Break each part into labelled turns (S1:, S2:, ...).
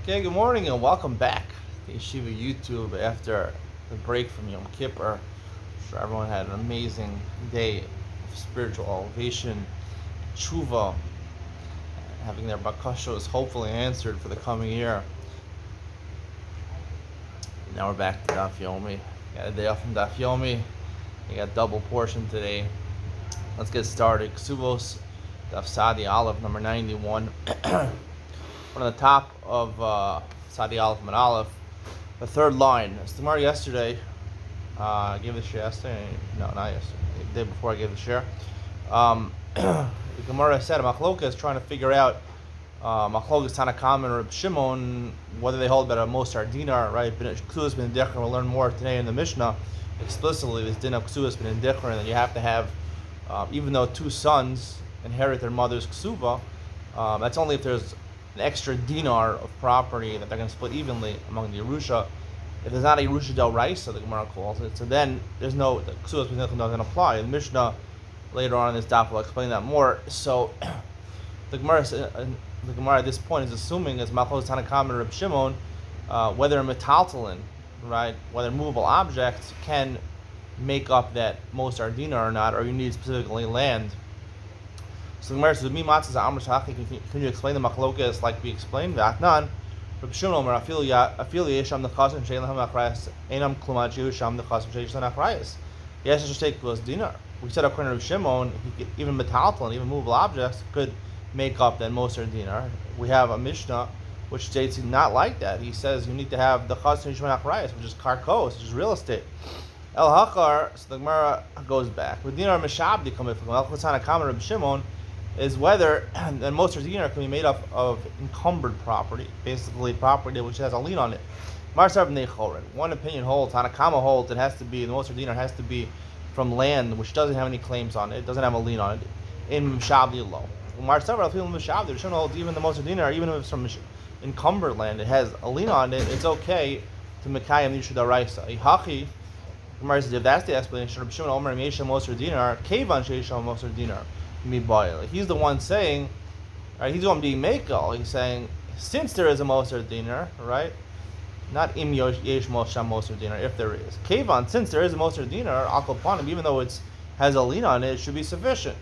S1: Okay, good morning and welcome back to Yeshiva YouTube after the break from Yom Kippur. I'm sure everyone had an amazing day of spiritual elevation, tshuva, having their bakashos hopefully answered for the coming year. Now we're back to Daf Yomi. Got a day off from Daf Yomi. We got double portion today. Let's get started. Kesubos, Daf Sadi Aleph, number 91. On the top of Sadi Aleph and Aleph, the third line. As Tamar yesterday, I gave the share yesterday. No, not yesterday. The day before I gave the share. The Gemara said Machloka is trying to figure out Machlokas Tanakam and Reb Shimon, whether they hold about a Mosar Dinar, right? Kesubos ben Dichron. We'll learn more today in the Mishnah. Explicitly, this din of Kesubos ben Dichron, that you have to have, even though two sons inherit their mother's Kesuba, that's only if there's an extra dinar of property that they're going to split evenly among the Yerusha. If there's not a Yerusha del Raisa, the Gemara calls it, so then there's no, the Kesubos ben Dichron doesn't apply. The Mishnah later on in this daf will explain that more. So the Gemara at this point is assuming, as Machlos Tanakam and Reb Shimon, whether a metaltalin, right, whether movable objects can make up that Mosar dinar or not, or you need specifically land. So the Gemara says, can you explain the machlokas like we explained? V'atnan, Reb Shimon Omer, afili yesham nechasim shein lahem achrayas, einam klumat yesham nechasim shein lahem achrayas. Yes, I should take those dinar. We said according to Reb Shimon, even metaltalin, even movable objects, could make up that Mosar dinar. We have a Mishnah which states he's not like that. He says you need to have the chasim shein achrayas, which is karkos, which is real estate. El Hakar, so the Gemara goes back. With dinar mishabdi coming from El Chatzana Kamer Reb Shimon, is whether the Mosar dinar can be made up of encumbered property, basically property which has a lien on it. One opinion holds, Tanakama holds, it has to be, the Mosar dinar has to be from land which doesn't have any claims on it, it doesn't have a lien on it, in Mishabdi low. Mishabdi holds even the Mosar dinar, even if it's from encumbered land, it has a lien on it, it's okay to Mekayim Yishu Daraisa. Ihachi, Gemara says, if that's the explanation, Reb Shimon Omer Yesha Mosar dinar, Kevan Sheisha Mosar dinar. He's the one saying, right? He's the one being Mekel. He's saying, since there is a Mosar dinar, right? Not im yesh mosham Mosar dinar, if there is. Kevan, since there is a Mosar dinar, akol panim, even though it has a lien on it, it should be sufficient.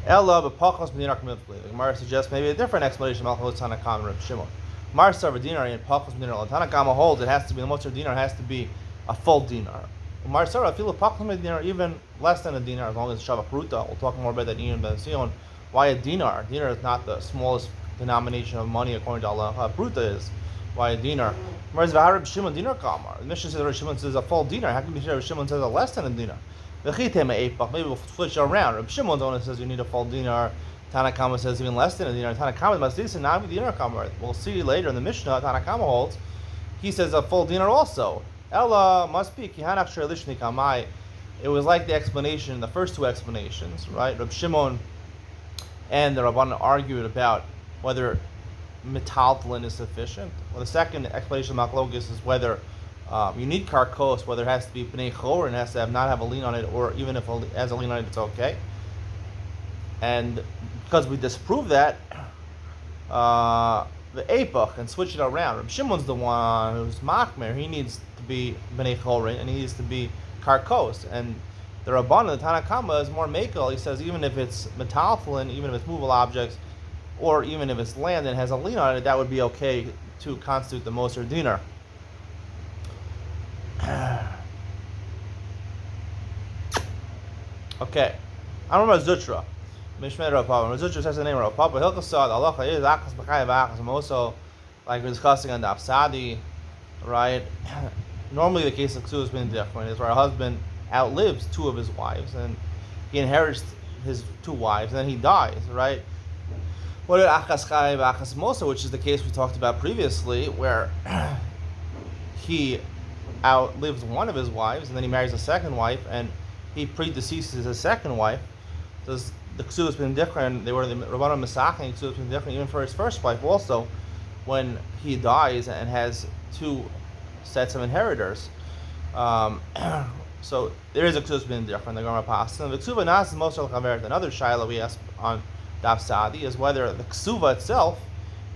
S1: Ella b'pachos b'dinar k'mivkli. The Gemara suggests maybe a different explanation. Malchus Tanakam and Reb Shimon. Mar sarva dinar and pachos b'dinar. Tanakama holds it has to be, the Mosar dinar has to be a full dinar. Mar sarva feel a dinar, even less than a dinar, as long as it's shavak ruta. We'll talk more about that in Ben Sion. Why a dinar? Dinar is not the smallest denomination of money according to Allah. Pruta is. Why a dinar? Whereas Reb Shimon dinar kamar. The Mishnah says Reb Shimon says a full dinar. How can be sure Reb Shimon says a less than a dinar? Maybe we'll switch it around. Reb Shimon only says you need a full dinar. Tanakama says even less than a dinar. Tanakama must say not be dinar kamar. We'll see later in the Mishnah. Tanakama holds. He says a full dinar also. Ella must be kihanach sherlishni kamai. It was like the explanation, the first two explanations, right? Reb Shimon and the Rabbanan argued about whether metaltalin is sufficient. Well, the second explanation of Machlokes is whether you need karkos, whether it has to be b'nei chor and has to not have a lien on it, or even if it has a lien on it, it's okay. And because we disprove that, the Eipach and switch it around. Reb Shimon's the one who's machmer. He needs to be b'nei chorin and he needs to be karkos. And the Rabbanan, the Tanakama, is more mekel. He says even if it's metaltalin, even if it's movable objects, or even if it's land and has a lien on it, that would be okay to constitute the Mosar dinar. Okay, I'm Rav Zutra. Mishmei Rav Papa. Rav Zutra says the name Rav Papa. Hilchasad Allah is achas b'chayav achas. I'm also, like we're discussing on Daf Sadi, right? Normally the case of Kesubos ben Dichron is where a husband outlives two of his wives and he inherits his two wives and then he dies, right? What is achas chayav achas mosa, which is the case we talked about previously, where he outlives one of his wives and then he marries a second wife and he predeceases his second wife. Does the Kesubos ben Dichron, they were the Rabbanan Mesaching Kesubos ben Dichron even for his first wife also, when he dies and has two sets of inheritors. So there is a Kesubos ben Dichron, the Gemara passes. And the Kesuba nas is most of the Another shaila we asked on Daf Sadi is whether the Kesuba itself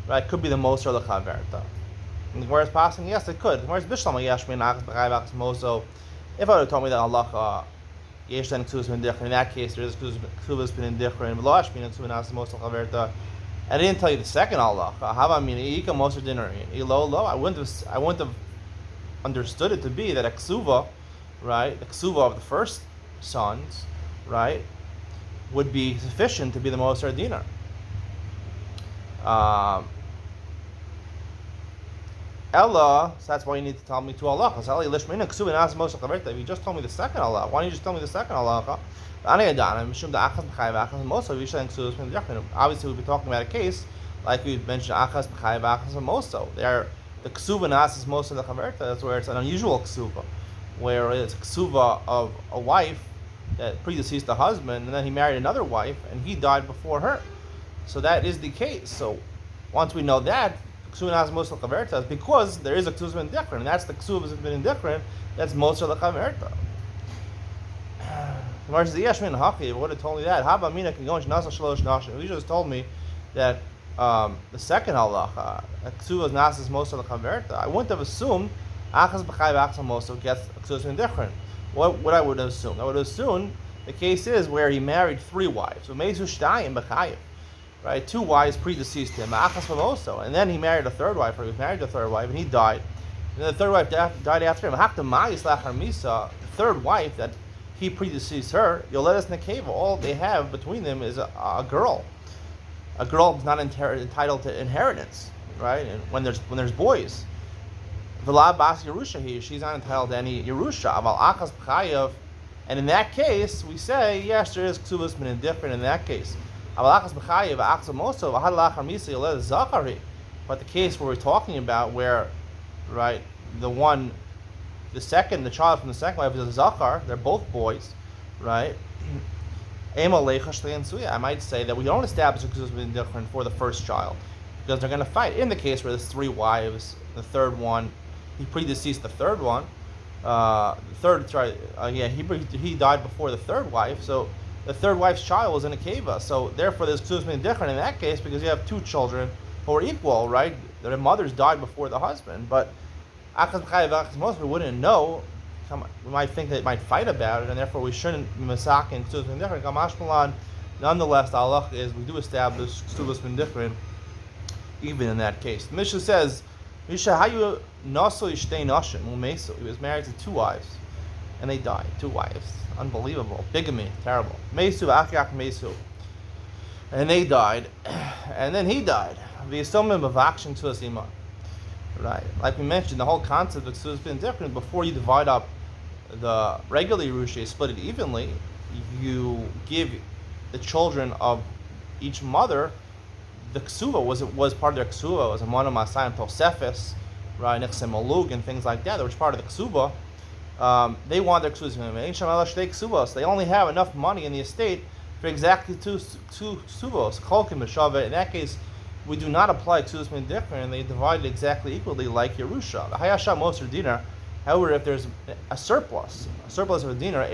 S1: right, could be the Moser L'chaverta. And the Gemara is passing, yes, it could. The Gemara is Bishlam Yashmin Achas B'chai V'achas Moso. If I would have told me that Allah Yesh then Kesubos been different, in that case there is Kesubos been different, V'lo Ashmin Kesubos Achas Moso L'chaverta. And I didn't tell you the second Allah. How about me? Ika Moser dinner. Lo. I wouldn't have understood it to be that a Kesuva, right, the Kesuva of the first sons, right, would be sufficient to be the Moser dinar. Ella, so that's why you need to tell me two halachas. If you just told me the second halacha, why don't you just tell me the second halacha? Obviously, we'll be talking about a case like we mentioned, achas b'chai v'achas moso. There, the ksuva nasas moso the chaverta. That's where it's an unusual ksuva, where it's a ksuva of a wife that predeceased the husband, and then he married another wife, and he died before her. So that is the case. So once we know that, ksuva nasas moso chaverta is because there is a ksuva indifferent, and that's the ksuva has been indifferent. That's moso the chaverta. Gemara says, "Yeshmin haki." Would have told me that. Haba mina can go into nasa shlosh nashim. He just told me that the second halacha, ksuva nasas moso the chaverta. I wouldn't have assumed achas b'chai v'achas moso gets ksuva indifferent. What I would have assumed? I would have assumed the case is where he married three wives. So mezu shtayim b'chayiv, right? Two wives predeceased him, achas v'moso, and then he married a third wife, or he was married to a third wife, and he died. And then the third wife died after him. Hakta ma'is lachar misa. The third wife that he predeceased her, Yoledas Nekeva. All they have between them is a girl. A girl is not entitled to inheritance, right? And when there's boys, V'la bas Yerusha, she's not entitled to any Yerusha. Aval achas b'chayav, and in that case we say yes, there is ksubas been indifferent in that case. Aval achas b'chayav achas moso v'had lachar misa Yoledas Zachari. But the case where we're talking about where, right, the child from the second wife is a Zachar, they're both boys, right? I might say that we don't establish a Kesubos been different for the first child, because they're going to fight. In the case where there's three wives, the third one, he predeceased the third one, he died before the third wife, so the third wife's child was in a keva, so therefore there's Kesubos been different in that case, because you have two children who are equal, right? Their mothers died before the husband, but most we wouldn't know. We might think they might fight about it, and therefore we shouldn't be masakin ksubas been different. Nonetheless, the halach is we do establish ksubas been different, even in that case. The Mishnah says, "Misha hayu naso ishtei nashim umesu." He was married to two wives, and they died. Two wives, unbelievable, bigamy, terrible. Mesu akyak mesu, and they died, and then he died. V'yisomim b'vakshin to asima. Right, like we mentioned, the whole concept of Kesubos has been different. Before you divide up the regular Yerusha, split it evenly, you give the children of each mother the Kesuva. Was part of their Kesuva. It was a Mona Masayim Tosefes, right, Nechsem Malug, and things like that. That was part of the Kesuva. They want their Kesubos. They only have enough money in the estate for exactly two Kesubos. Cholkim B'Shaveh. In that case, we do not apply Kesubos been different, and they divide it exactly equally like Yerusha. The Hayasha Moser dinar. However, if there's a surplus of a dinar,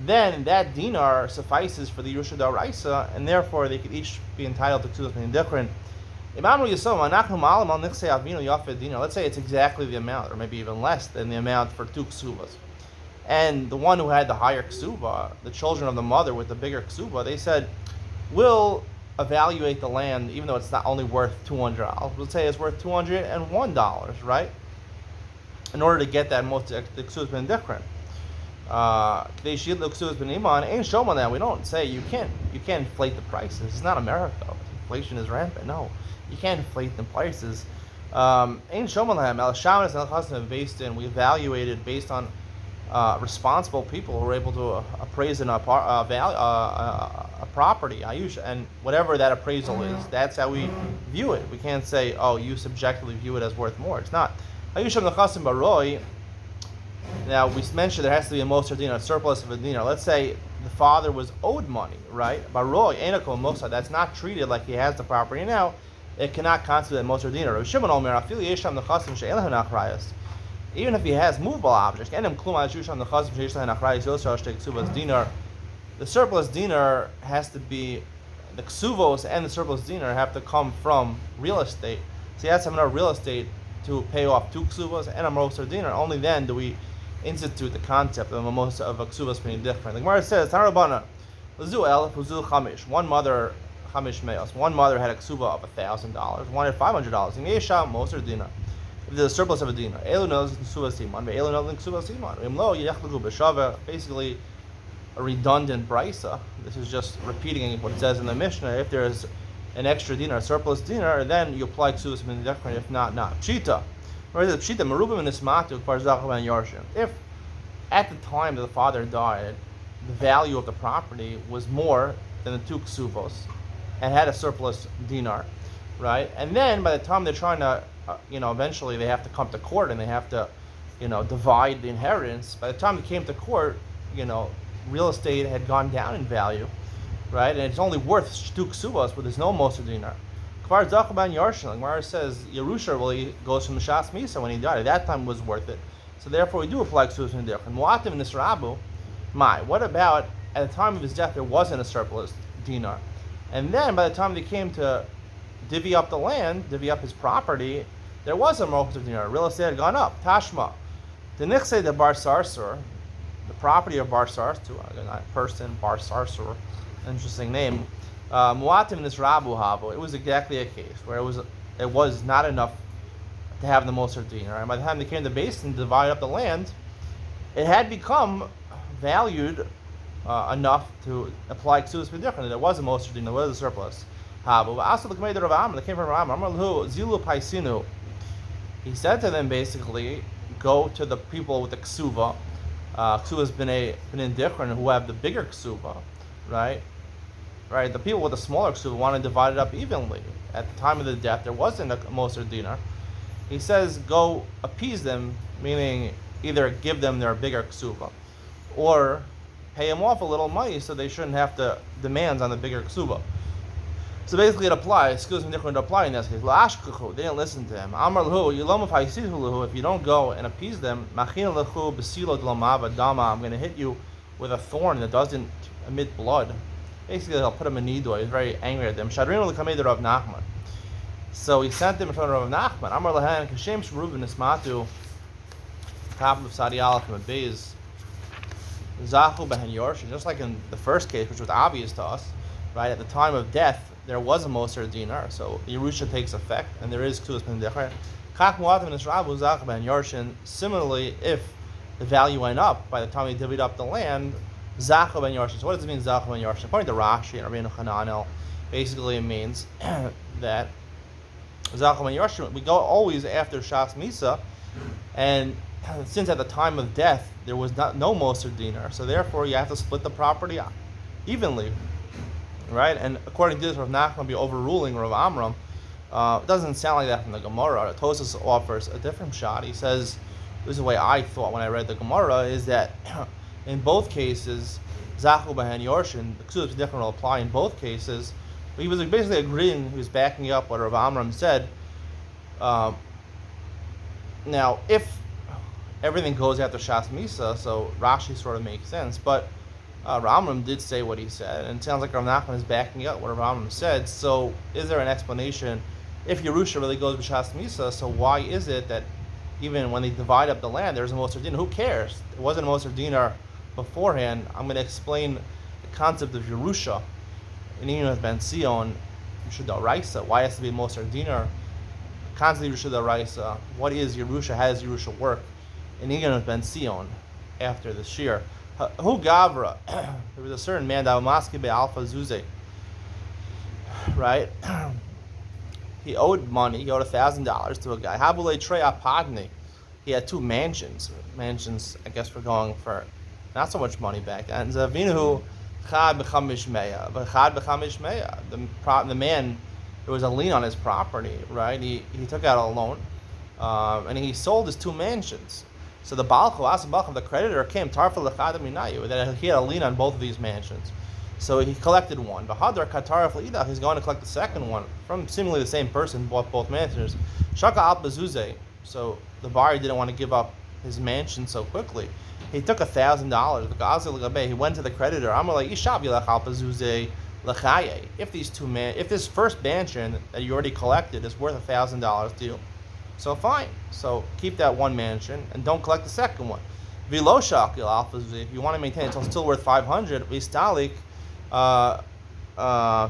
S1: then that dinar suffices for the Yerusha Daraisa, and therefore they could each be entitled to Kesubos been different. Let's say it's exactly the amount, or maybe even less than the amount for two Kesubas. And the one who had the higher Kesuba, the children of the mother with the bigger Kesuba, they said, we'll evaluate the land, even though it's not only worth $200. We'll say it's worth $201, right? In order to get that most the Kesubos been different. They shield the Kesubos been iman. Ain't showman that we don't say you can't inflate the prices. It's not America. Inflation is rampant. No, you can't inflate the prices. Ain't showman that al shaman is al based in. We evaluated based on responsible people who are able to appraise a property, and whatever that appraisal is, that's how we view it. We can't say, oh, you subjectively view it as worth more. It's not. Now, we mentioned there has to be a moser dinar, a surplus of a dinar. Let's say the father was owed money, right? Baroy, enako moser, that's not treated like he has the property now. It cannot constitute a moser dinar. Even if he has movable objects, the surplus dinar has to be the Kesubos and the surplus dinar have to come from real estate. So he has to have enough real estate to pay off 2 Kesubos and a Moser dinar. Only then do we institute the concept of a Kesubos being different. The Gemara says, Tanarabana, Lazu El, Huzu Chamish, one mother, Chamish Meos, one mother had a Kesuba of $1,000, one had $500. And Yesha Moser dinar. If there's a surplus of a dinar, Elu knows Kesuba Siman, Elu knows Kesuba Siman. Imlo Yechlugu B'Shava, basically a redundant brisa. This is just repeating what it says in the Mishnah. If there's an extra dinar, a surplus dinar, then you apply Kesubos Siman different. If not, not. Pshita. Pshita Merubim and Ismatu Parzachav and Yarshin. If at the time that the father died, the value of the property was more than the 2 Kesubos and had a surplus dinar, right? And then by the time they're trying to, eventually they have to come to court and they have to, divide the inheritance. By the time they came to court, real estate had gone down in value, right? And it's only worth 2 Kesubos, but there's no Moser dinar. Kvar Zachaban Yarshin, like Mara says, Yerusha really goes from the Shas Misa when he died. At that time it was worth it. So therefore we do apply Kesubos in different. Muatim and Nisrabu, what about at the time of his death there wasn't a surplus dinar? And then by the time they came to divvy up the land, divvy up his property, there was a Moser dinar. Real estate had gone up. Tashma. The Nichse de Bar Sarsur, the property of Bar Sarsur, not person, Bar Sarsur, interesting name. Muatim this Rabu Habo, it was exactly a case where it was not enough to have the Moser dinar. And by the time they came to base and divide up the land, it had become valued enough to apply Kesubos be different. There was a Moser dinar, there was a surplus. Habo. Also the K'mei Rav Amar, they came from Rav Amar, Zilu Paisinu. He said to them basically, go to the people with the Kesuva. Kesuva's been indifferent who have the bigger Kesuva, right? Right, the people with the smaller Kesuva want to divide it up evenly. At the time of the death, there wasn't a Moser dinar. He says, go appease them, meaning either give them their bigger Kesuva, or pay them off a little money so they shouldn't have to demands on the bigger Kesuva. So basically, it applies. Excuse me, different apply in this case. They didn't listen to him. Amar lahu, if you don't go and appease them, I'm going to hit you with a thorn that doesn't emit blood. Basically, he'll put him in nidoy. He's very angry at them. So he sent them in front of Rav Nachman. Amar lahan kashem shruv nismatu. Top of Sadi Aleph and Beis. Zachu behen Yorshin. Just like in the first case, which was obvious to us, right? At the time of death, there was a Moser dinar, so Yerusha takes effect, and there is Kesubos ben different. Kach muatim nisrabu zachu behen Yorshin. Similarly, if the value went up by the time he divvied up the land, Zachu ben Yorshin. So what does it mean, Zachu ben Yorshin? According to Rashi and Rabbeinu Hananel, basically it means that Zachu ben Yorshin, we go always after Shas Misa, and since at the time of death there was no Moser dinar, so therefore you have to split the property evenly, right? And according to this, Rav Nachman will be overruling Rav Amram. It doesn't sound like that from the Gemara. Tosas offers a different shot. He says, this is the way I thought when I read the Gemara, is that in both cases, Zachu b'hen Yorshin, the Kesubos different will apply in both cases. But he was basically agreeing, he was backing up what Rav Amram said. Now, if everything goes after Shas Misa, so Rashi sort of makes sense, but Rav Amram did say what he said, and it sounds like Rav Nachman is backing up what Rav Amram said. So, is there an explanation? If Yerusha really goes with Shas Misa, so why is it that even when they divide up the land, there's a Moser dinar? Who cares? It wasn't a Moser dinar beforehand. I'm going to explain the concept of Yerusha. In English has been Sion, Yerusha Raisa. Why has to be Moser dinar? The concept of Yerusha Raisa. What is Yerusha? How does Yerusha work? In English has been Sion after the Shir. Who Gavra? There was a certain man, Dalmaski be Alpha Zuze, right? He owed money. He owed $1,000 to a guy. Habule Trey Apadni. He had 2 mansions. Mansions, I guess, were going for not so much money back then. Zavinu Chad b'chamish meya. But Chad b'chamish meya. The man, there was a lien on his property, right? He took out a loan, and he sold his 2 mansions. So the Balch, the creditor, came Tarfa l'chad minayu, that he had a lien on both of these mansions. So he collected one. Bahadar kataraf l'idach, he's going to collect the second one from seemingly the same person, bought both mansions. Shaka al bazuze. So the buyer didn't want to give up his mansion so quickly. He took $1,000. He went to the creditor. I'm like, Ishab yilach al bazuze L'chaye. If this first mansion that you already collected is worth $1,000 to you, so fine. So keep that one mansion and don't collect the second one. V'lo shakil alpha. If you want to maintain it, it's still worth 500. V'stalik.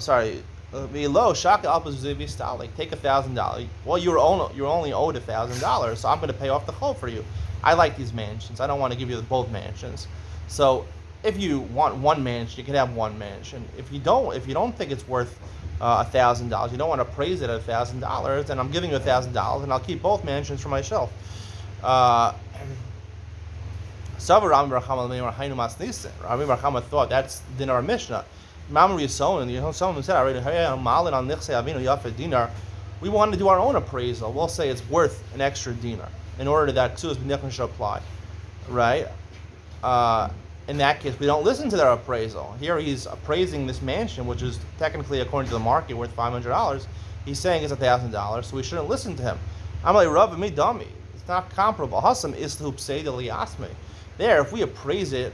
S1: Sorry. V'lo shakil alpha v'stalik. Take $1,000. Well, you're only owed $1,000, so I'm going to pay off the whole for you. I like these mansions. I don't want to give you both mansions. So if you want one mansion, you can have one mansion. If you don't think it's worth $1,000, you don't want to appraise it at $1,000, then I'm giving you $1,000, and I'll keep both mansions for myself. Rabbi Barchama thought that's dinar Mishnah. Mamar Yisrael said already, we want to do our own appraisal. We'll say it's worth an extra dinar in order that Kesubos b'nichrin should apply, right? In that case, we don't listen to their appraisal. Here he's appraising this mansion, which is technically, according to the market, worth $500. He's saying it's $1,000, so we shouldn't listen to him. I'm like, Rav, me dummy. It's not comparable. Hasam is to say the liyasme. There, if we appraise it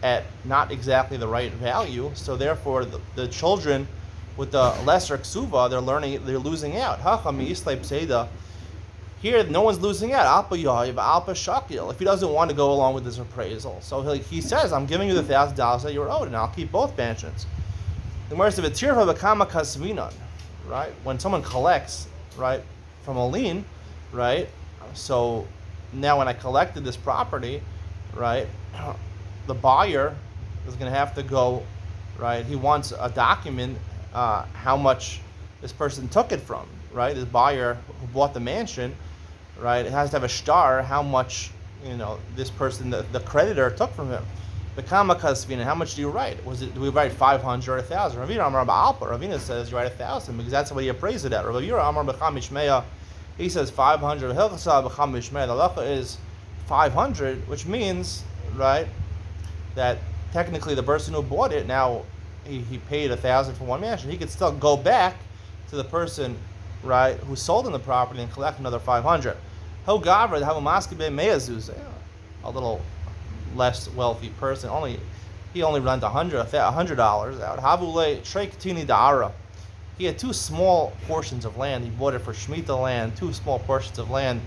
S1: at not exactly the right value, so therefore the children with the lesser ksuva, they're losing out. Hacham yislay pseida. Here, no one's losing out. Alpa Yahiv, Alpa Shakil. If he doesn't want to go along with this appraisal, so he says, "I'm giving you the $1,000 that you're owed, and I'll keep both mansions." The worst of it, Tirva Bekama Kasvinan, right? When someone collects, right, from a lien, right? So now, when I collected this property, right, the buyer is going to have to go, right? He wants a document how much this person took it from, right? This buyer who bought the mansion. Right, it has to have a star how much this person, the creditor, took from him. The kama kasvina, how much do you write? Do we write 500 or 1,000? Ravina Amar Ba'alpa. Ravina says you write 1,000 because that's what he appraised it at. Ravina Amar B'cham he says 500. Hilchasa B'cham Mishmeya. The halacha is 500, which means, right, that technically the person who bought it, now he paid 1,000 for one mansion. He could still go back to the person, right, who sold him the property and collect another 500. A little less wealthy person, he only lent $100 out. He had two small portions of land. He bought it for Shemitah land, two small portions of land.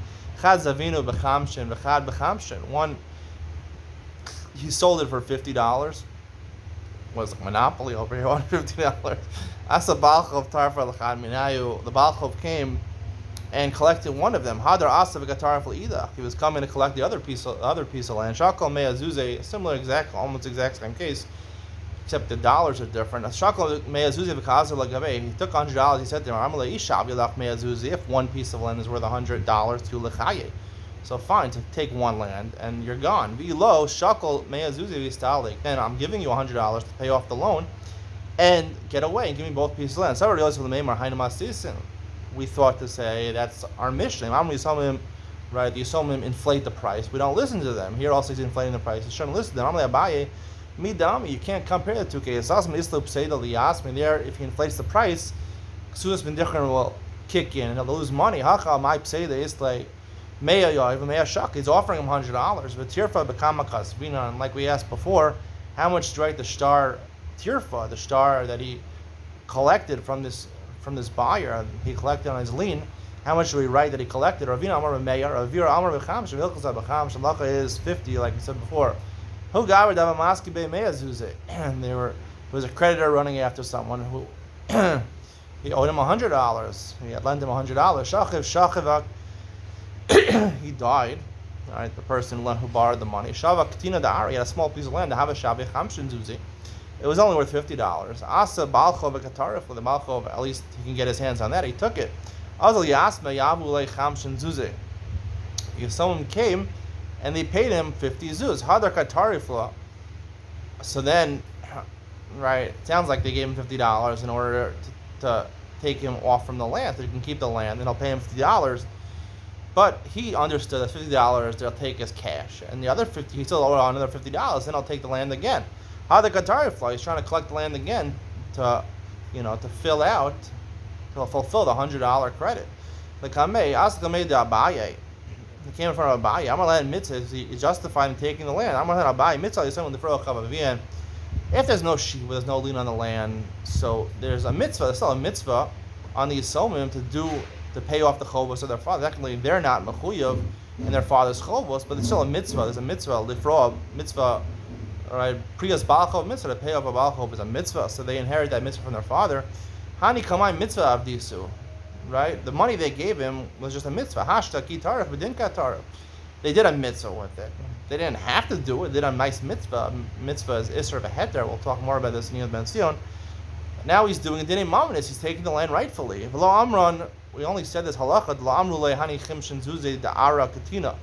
S1: One, he sold it for $50. Was a monopoly over here, $150. Asa Balchov Tarfa L'chad Minayu. The Balchov came and collected one of them. Hadar Asa V'Gatarf L'Idach. He was coming to collect the other piece of land. Shakal Me'azuze, similar almost exact same case, except the dollars are different. Shakal Me'azuze V'Kazer L'Gaveh. He took $100. He said to him, Amalei Ishav Yilach Me'azuze. If one piece of land is worth $100 to L'Chaye. So fine, to take one land and you're gone. V'lo Shakal Me'azuze V'Stalik. Then I'm giving you $100 to pay off the loan and get away and give me both pieces of land. We thought to say that's our mission. Right? The Yisomim inflate the price. We don't listen to them. Here also he's inflating the price. You shouldn't listen to them. You can't compare the two cases. There, if he inflates the price, Kesubos b'nichrin will kick in and he'll lose money. He's offering him $100. But tirfa b'kama kasvina, and like we asked before, how much to write the star tirfa, the star that he collected from this buyer, he collected on his lien. How much do we write that he collected? Ravina Amar B'Meir, Ravira Amar B'Cham, Shemilchasa B'Cham, Shemlacha is 50, like we said before. Who gaver davamaski be'meyazuze? And there was a creditor running after someone who he owed him $100. He had lent him $100. Shachiv, he died. Right, the person who borrowed the money. Shava Katina Da'ar, he had a small piece of land to have a Shavich Hamshin Zuzi. It was only worth $50. Asa Balchov Katarif, for the Balchov, at least he can get his hands on that. He took it. Azal Yasma Yavule Hamshin Zuzi. Someone came and they paid him 50 zuz. Hadar Katarifla. So then, right, it sounds like they gave him $50 in order to take him off from the land, so he can keep the land, and they'll pay him $50. But he understood that $50 they'll take as cash, and the other 50 he still owed another $50. Then I'll take the land again. How the Qatari fly? He's trying to collect the land again to fulfill the $100 credit. The Kamei asked Kamei de Abaye. He came in front of Abaye. I'm gonna let mitzvah. He justified in taking the land. I'm gonna let Abaye mitzvah. He's someone to throw a chavavian. If there's no shiva, there's no lien on the land, so there's a mitzvah. There's still a mitzvah on the Yisomim to pay off the chovos of their father. Technically, they're not mechuyev in their father's chovos, but it's still a mitzvah. There's a mitzvah, lifra mitzvah, right? Priyas balchov mitzvah, to pay off a balchov is a mitzvah, so they inherit that mitzvah from their father. Hani kamai mitzvah avdisu, right? The money they gave him was just a mitzvah. Hashta ki tarif, b'dinka tarif. They did a mitzvah with it. They didn't have to do it. They did a nice mitzvah. Mitzvah is Isser Beheter. We'll talk more about this in Yud Ben Sion. Now he's doing a Dinei Mamanis. He's taking the land rightfully. V'lo Amron, we only said this halacha, Lo Amru le hani chimshin zuze da'ara katina.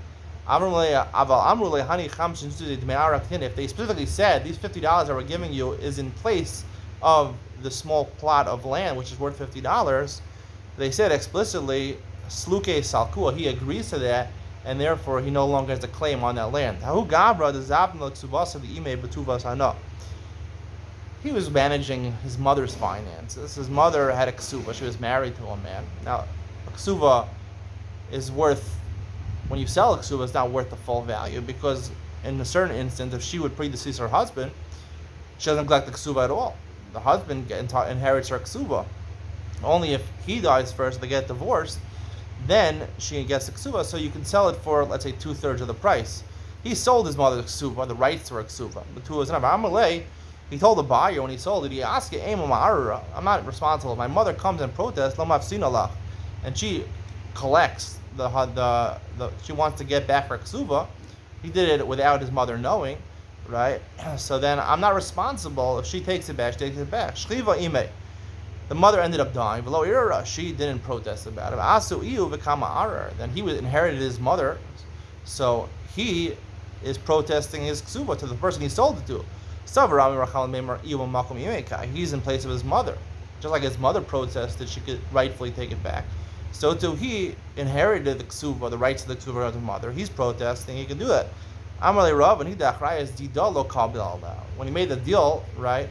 S1: Aval Amru le hani chimshin zuze da'ara katina. If they specifically said, these $50 that we're giving you is in place of the small plot of land, which is worth $50, they said explicitly, Sluke Salkua, he agrees to that, and therefore he no longer has a claim on that land. He was managing his mother's finances. His mother had a ksuba. She was married to a man. Now, a ksuba is worth, when you sell a ksuba, it's not worth the full value, because in a certain instance, if she would predecease her husband, she doesn't collect the ksuba at all. The husband inherits her ksuba. Only if he dies first, they get divorced, then she gets the ksuba, so you can sell it for, let's say, 2/3 of the price. He sold his mother's ksuba, the rights to her ksuba. He told the buyer when he sold it, I'm not responsible. My mother comes and protests, and she collects she wants to get back her ksuba. He did it without his mother knowing, right? So then I'm not responsible. If she takes it back, she takes it back. Shchiva ime. The mother ended up dying. She didn't protest about it. Then he inherited his mother, so he is protesting his ksuba to the person he sold it to. He's in place of his mother. Just like his mother protested, she could rightfully take it back. So too, he inherited the ksuba, the rights of the ksuba of his mother. He's protesting, he can do that. When he made the deal, right,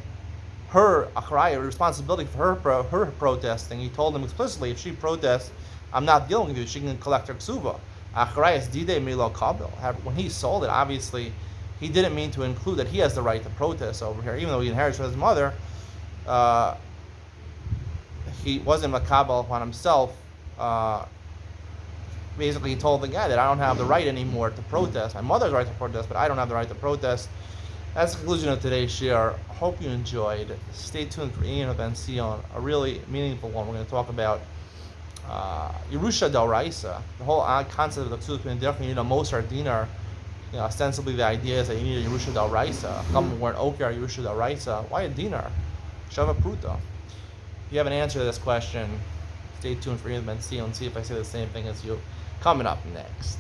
S1: her achraya, responsibility for her protesting, he told him explicitly, if she protests, I'm not dealing with you, she can collect her ksuba. When he sold it, obviously, he didn't mean to include that he has the right to protest over here, even though he inherits from his mother. He wasn't makabel upon himself. Basically, he told the guy that I don't have the right anymore to protest. My mother's right to protest, but I don't have the right to protest. That's the conclusion of today's share. Hope you enjoyed. Stay tuned for Ian Ben Sion, a really meaningful one. We're going to talk about Yerusha D'Oraisa, the whole concept of the Ksubos between you need a Mosar dinar. Ostensibly the idea is that you need a Yerusha D'Oraisa. A couple weren't Okar Yerusha D'Oraisa. Why a dinar? Shava Pruta. If you have an answer to this question, stay tuned for Ian Ben Sion and see if I say the same thing as you. Coming up next.